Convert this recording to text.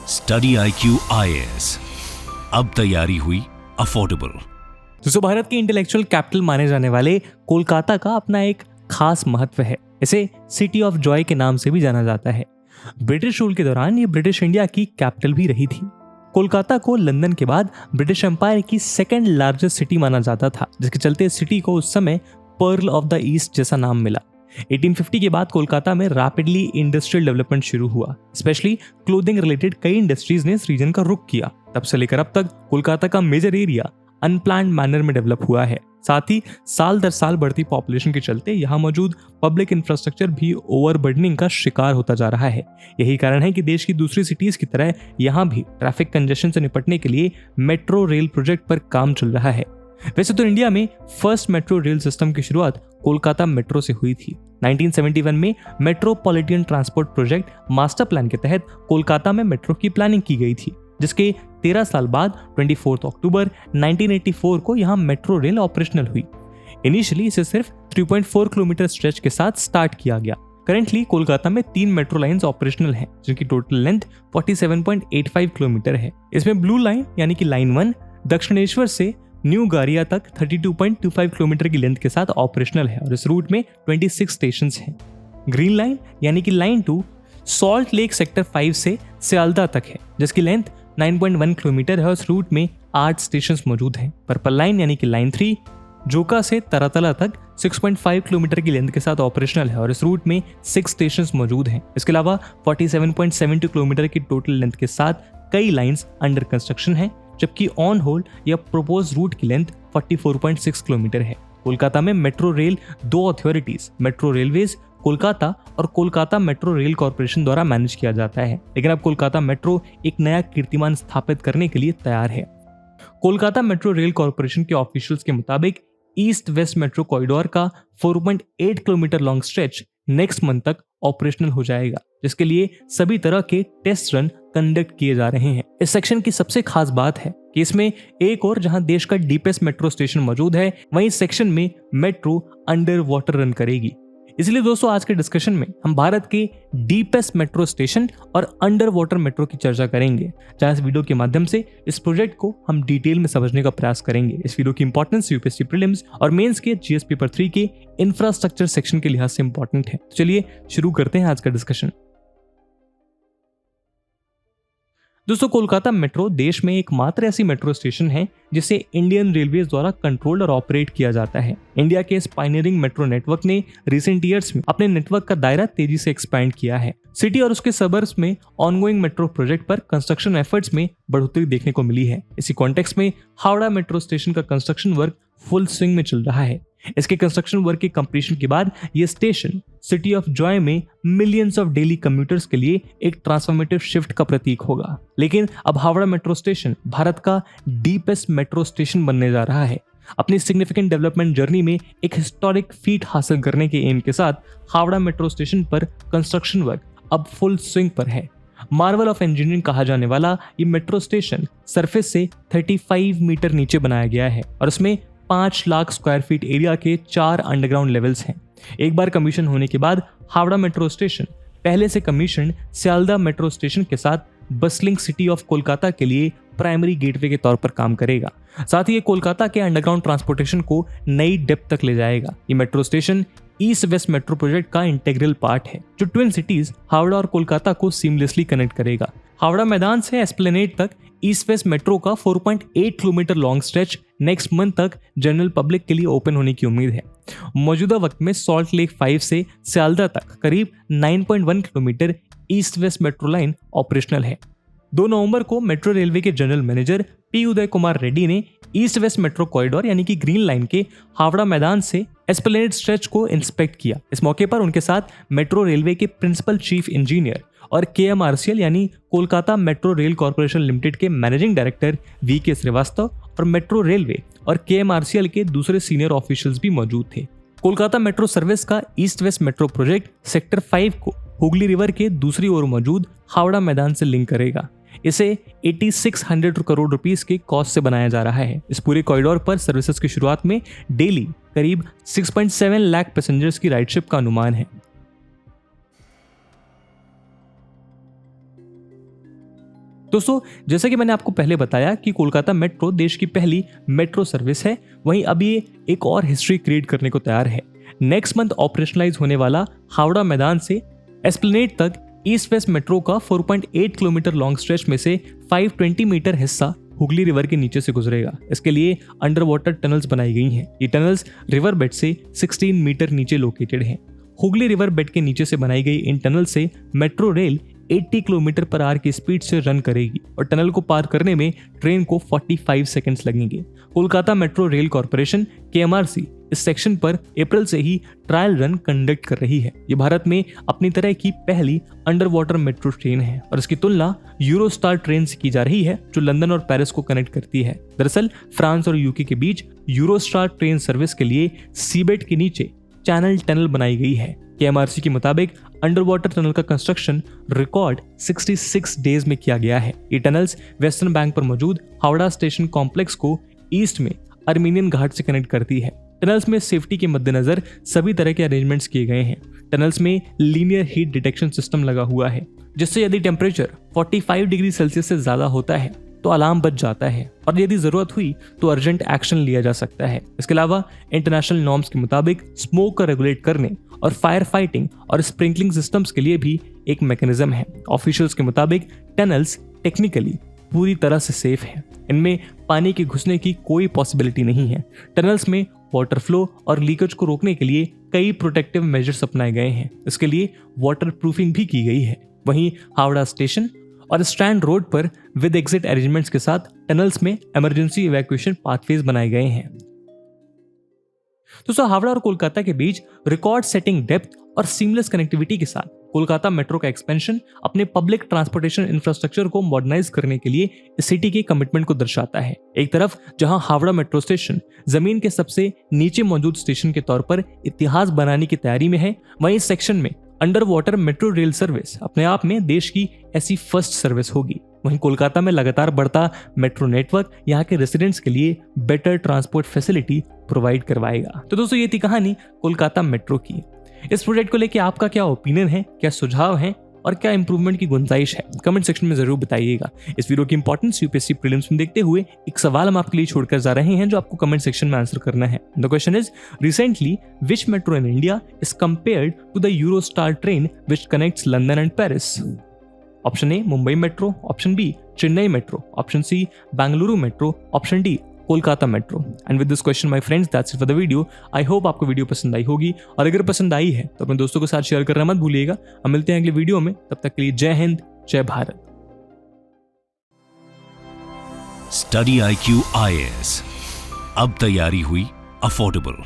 Study IQ IAS, अब तैयारी हुई अफोर्डेबल। दोस्तों, भारत के इंटेलेक्चुअल कैपिटल माने जाने वाले कोलकाता का अपना एक खास महत्व है। इसे सिटी ऑफ जॉय के नाम से भी जाना जाता है। ब्रिटिश रूल के दौरान ये ब्रिटिश इंडिया की कैपिटल भी रही थी। कोलकाता को लंदन के बाद ब्रिटिश एम्पायर की सेकंड लार्जेस्ट सिटी माना जाता था, जिसके चलते सिटी को उस समय पर्ल ऑफ द ईस्ट जैसा नाम मिला। 1850 के बाद कोलकाता में रैपिडली इंडस्ट्रियल डेवलपमेंट शुरू हुआ। स्पेशली क्लोथिंग रिलेटेड कई इंडस्ट्रीज ने इस रीजन का रुख किया। तब से लेकर अब तक कोलकाता का मेजर एरिया अनप्लान्ड मैनर में डेवलप हुआ है। साथ ही साल दर साल बढ़ती पॉपुलेशन के चलते यहाँ मौजूद पब्लिक इंफ्रास्ट्रक्चर भी ओवरबर्डनिंग का शिकार होता जा रहा है। यही कारण है कि देश की दूसरी सिटीज की तरह यहाँ भी ट्रैफिक कंजेशन से निपटने के लिए मेट्रो रेल प्रोजेक्ट पर काम चल रहा है। वैसे तो इंडिया में फर्स्ट मेट्रो रेल सिस्टम की शुरुआत कोलकाता मेट्रो से हुई थी। 1971 में metropolitan transport project master plan के तहत कोलकाता में मेट्रो की प्लानिंग की गई थी, जिसके 13 साल बाद 24 अक्टूबर 1984 को यहां मेट्रो रेल ऑपरेशनल हुई। इनिशियली इसे सिर्फ 3.4 किलोमीटर स्ट्रेच के साथ स्टार्ट किया गया। करेंटली कोलकाता में 3 मेट्रो लाइंस ऑपरेशनल हैं, जिनकी टोटल लेंथ 47.85 किलोमीटर है। इसमें ब्लू लाइन यानी कि लाइन 1 दक्षिणेश्वर से न्यू गारिया तक 32.25 किलोमीटर की लेंथ के साथ ऑपरेशनल है और इस रूट में 26 स्टेशन हैं। ग्रीन लाइन यानी कि लाइन 2 सॉल्ट लेक सेक्टर 5 से सियालदा तक है, जिसकी लेंथ 9.1 किलोमीटर है और इस रूट में 8 स्टेशन मौजूद हैं। पर्पल लाइन यानी कि लाइन 3 जोका से तरातला तक 6.5 किलोमीटर की लेंथ के साथ ऑपरेशनल है और इस रूट में 6 स्टेशन मौजूद हैं। इसके अलावा 47.72 किलोमीटर की टोटल लेंथ के साथ कई लाइंस अंडर कंस्ट्रक्शन हैं, जबकि ऑन होल्ड या प्रोपोज रूट की लेंथ 44.6 किलोमीटर है। कोलकाता में metro rail 2 authorities metro railways Kolkata और कोलकाता मेट्रो रेल कॉर्पोरेशन द्वारा मैनेज किया जाता है। लेकिन अब कोलकाता मेट्रो एक नया कीर्तिमान स्थापित करने के लिए तैयार है। कोलकाता मेट्रो रेल कॉर्पोरेशन के ऑफिशियल्स के मुताबिक ईस्ट वेस्ट मेट्रो कॉरिडोर का 4.8 kilometre long stretch next month तक ऑपरेशनल हो जाएगा, जिसके लिए सभी तरह के टेस्ट रन कंडक्ट किए जा रहे हैं। इस सेक्शन की सबसे खास बात है कि इसमें एक और जहां देश का डीपेस्ट मेट्रो स्टेशन मौजूद है, वहीं सेक्शन में मेट्रो अंडर वाटर रन करेगी। इसलिए दोस्तों, आज के डिस्कशन में हम भारत के डीपेस्ट मेट्रो स्टेशन और अंडर वाटर मेट्रो की चर्चा करेंगे, जहां इस वीडियो के माध्यम से इस प्रोजेक्ट को हम डिटेल में समझने का प्रयास करेंगे। इस वीडियो की इंपॉर्टेंस यूपीएससी प्रीलिम्स और मेंस के जीएस पेपर 3 के इंफ्रास्ट्रक्चर सेक्शन के लिहाज से इंपॉर्टेंट है। तो चलिए शुरू करते हैं आज का डिस्कशन। दोस्तों, कोलकाता मेट्रो देश में एकमात्र ऐसी मेट्रो स्टेशन है जिसे इंडियन रेलवेज द्वारा कंट्रोल्ड और ऑपरेट किया जाता है। इंडिया के इस पायनियरिंग मेट्रो नेटवर्क ने रिसेंट ईयर्स में अपने नेटवर्क का दायरा तेजी से एक्सपैंड किया है। सिटी और उसके सबर्ब्स में ऑनगोइंग मेट्रो प्रोजेक्ट पर कंस्ट्रक्शन एफर्ट्स में बढ़ोतरी देखने को मिली है। इसी कॉन्टेक्स्ट में हावड़ा मेट्रो स्टेशन का कंस्ट्रक्शन वर्क फुल स्विंग में चल रहा है। इसके कंस्ट्रक्शन वर्क के कंप्लीशन के बाद यह स्टेशन सिटी ऑफ जॉय में मिलियंस ऑफ डेली कम्यूटर्स के लिए एक ट्रांसफॉर्मेटिव शिफ्ट का प्रतीक होगा। लेकिन अब हावड़ा मेट्रो स्टेशन भारत का डीपेस्ट मेट्रो स्टेशन बनने जा रहा है। अपनी सिग्निफिकेंट डेवलपमेंट जर्नी में एक हिस्टोरिक फीट हासिल करने के एम के साथ हावड़ा मेट्रो स्टेशन पर कंस्ट्रक्शन वर्क अब फुल स्विंग पर है। मार्वल ऑफ इंजीनियरिंग कहा जाने वाला ये मेट्रो स्टेशन सरफेस से 35 मीटर नीचे बनाया गया है और इसमें 5 लाख स्क्वायर फीट एरिया के 4 अंडरग्राउंड लेवल्स हैं। एक बार कमीशन होने के बाद हावड़ा मेट्रो स्टेशन पहले से कमीशन सियालदा मेट्रो स्टेशन के साथ बसलिंग सिटी ऑफ कोलकाता के लिए प्राइमरी गेटवे के तौर पर काम करेगा। साथ ही ये कोलकाता के अंडरग्राउंड ट्रांसपोर्टेशन को नई डेप्थ तक ले जाएगा। ये metro station east west metro project का इंटीग्रल पार्ट है, जो ट्विन सिटीज हावड़ा और कोलकाता को सीमलेसली कनेक्ट करेगा। हावड़ा मैदान से एस्प्लेनेड तक ईस्ट वेस्ट मेट्रो का 4.8 kilometre long stretch next month तक जनरल पब्लिक के लिए ओपन होने की उम्मीद है। मौजूदा वक्त में सॉल्ट लेक 5 से सियालदा तक करीब 9.1 kilometre east west metro line operational है। 2 नवंबर को मेट्रो रेलवे के general manager P Uday Kumar Reddy ने ईस्ट वेस्ट मेट्रो कॉरिडोर यानी कि ग्रीन लाइन के हावड़ा मैदान से एस्प्लेनेड स्ट्रेच को इंस्पेक्ट किया। इस मौके पर उनके साथ मेट्रो रेलवे के प्रिंसिपल चीफ इंजीनियर और KMRCL यानी Kolkata metro rail corporation limited के मैनेजिंग डायरेक्टर VK श्रीवास्तव और मेट्रो रेलवे और KMRCL के दूसरे सीनियर ऑफिशियल्स भी मौजूद थे। कोलकाता मेट्रो सर्विस का east west metro project sector 5 को हुगली रिवर के दूसरी ओर मौजूद हावड़ा मैदान से लिंक करेगा। इसे 8600 करोड़ रुपीस के कॉस्ट से बनाया जा रहा है। इस पूरे कॉरिडोर पर सर्विसेज की शुरुआत में डेली करीब 6.7 लाख पैसेंजर्स की राइडशिप का अनुमान है। दोस्तों, जैसा कि मैंने आपको पहले बताया कि कोलकाता मेट्रो देश की पहली मेट्रो सर्विस है, वहीं अभी ये एक और हिस्ट्री क्रिएट करने को तैयार है। नेक्स्ट मंथ ऑपरेशनलाइज होने वाला हावड़ा मैदान से एस्प्लेनेड तक ईस्ट वेस्ट मेट्रो का 4.8 किलोमीटर लॉन्ग स्ट्रेच में से 520 मीटर हिस्सा हुगली रिवर के नीचे से गुजरेगा। इसके लिए अंडर वाटर टनल्स बनाई गई हैं। ये टनल्स रिवर बेड से 16 मीटर नीचे लोकेटेड हैं। हुगली रिवर बेड के नीचे से बनाई गई इन टनल से metro rail 80 kilometre per hour की स्पीड से रन करेगी और टनल को पार करने में ट्रेन को 45 सेकंड्स लगेंगे। Kolkata metro rail corporation KMRC इस सेक्शन पर अप्रैल से ही ट्रायल रन कंडक्ट कर रही है। ये भारत में अपनी तरह की पहली अंडर वाटर मेट्रो ट्रेन है और इसकी तुलना यूरोस्टार ट्रेन से की जा रही है, जो लंदन और पेरिस को कनेक्ट करती है। दरअसल फ्रांस और यूके के बीच यूरोस्टार ट्रेन सर्विस के लिए सीबेड के नीचे चैनल टनल बनाई गई है। KMRC के मुताबिक अंडर वाटर टनल का कंस्ट्रक्शन रिकॉर्ड 66 डेज में किया गया है। ये टनल्स वेस्टर्न बैंक पर मौजूद हावड़ा स्टेशन कॉम्प्लेक्स को ईस्ट में अर्मीनियन घाट से कनेक्ट करती है। टनल्स में सेफ्टी के मद्देनजर सभी तरह के अरेंजमेंट्स किए गए हैं। टनल्स में लीनियर हीट डिटेक्शन सिस्टम लगा हुआ है, जिससे यदि टेम्परेचर 45 डिग्री सेल्सियस से ज्यादा होता है तो अलार्म बज जाता है और यदि जरूरत हुई तो अर्जेंट एक्शन लिया जा सकता है। इसके अलावा इंटरनेशनल नॉर्म्स के मुताबिक स्मोक को रेगुलेट करने और फायर फाइटिंग और स्प्रिंकलिंग सिस्टम्स के लिए भी एक मैकेनिज्म है। ऑफिशियल्स के मुताबिक टनल्स टेक्निकली पूरी तरह से सेफ है। इनमें पानी के घुसने की कोई पॉसिबिलिटी नहीं है। टनल्स में वाटर फ्लो और लीकेज को रोकने के लिए कई प्रोटेक्टिव मेजर्स अपनाए गए हैं। इसके लिए वाटर प्रूफिंग भी की गई है। वहीं हावड़ा स्टेशन और स्ट्रैंड रोड पर विद एग्जिट अरेंजमेंट्स के साथ टनल्स में इमरजेंसी इवैक्यूएशन पाथवेज बनाए गए हैं। दोस्तों, हावड़ा और कोलकाता के बीच रिकॉर्ड सेटिंग डेप्थ और सीमलेस कनेक्टिविटी के साथ कोलकाता मेट्रो का एक्सपेंशन अपने पब्लिक ट्रांसपोर्टेशन इंफ्रास्ट्रक्चर को मॉडर्नाइज करने के लिए इस सिटी के कमिटमेंट को दर्शाता है। एक तरफ जहां हावड़ा मेट्रो स्टेशन जमीन के सबसे नीचे मौजूद स्टेशन के तौर पर इतिहास बनाने की तैयारी में है, वहीं इस सेक्शन में under water metro rail service अपने आप में देश की ऐसी फर्स्ट सर्विस होगी। वहीं कोलकाता में लगातार बढ़ता मेट्रो नेटवर्क यहाँ के रेसिडेंट्स के लिए बेटर ट्रांसपोर्ट फैसिलिटी प्रोवाइड करवाएगा। तो दोस्तों, ये थी कहानी कोलकाता मेट्रो की। इस प्रोजेक्ट को लेकर आपका क्या ओपिनियन है, क्या सुझाव है और क्या इंप्रूवमेंट की गुंजाइश है, कमेंट सेक्शन में जरूर बताइएगा। इस वीडियो की इंपॉर्टेंस यूपीएससी प्रीलिम्स में देखते हुए एक सवाल हम आपके लिए छोड़कर जा रहे हैं, जो आपको कमेंट सेक्शन में आंसर करना है। The question is, recently which metro in India is compared to the Eurostar train which connects London and Paris? Option A Mumbai metro, option B Chennai metro, option C Bengaluru metro, option D Kolkata metro. And with this question my friends, that's it for the video. I hope आपको video पसंद आई होगी और अगर पसंद आई है तो अपने दोस्तों के साथ शेयर करना मत भूलिएगा। हम मिलते हैं अगले वीडियो में, तब तक के लिए जय हिंद, जय भारत। स्टडी IQ IAS, अब तैयारी हुई अफोर्डेबल।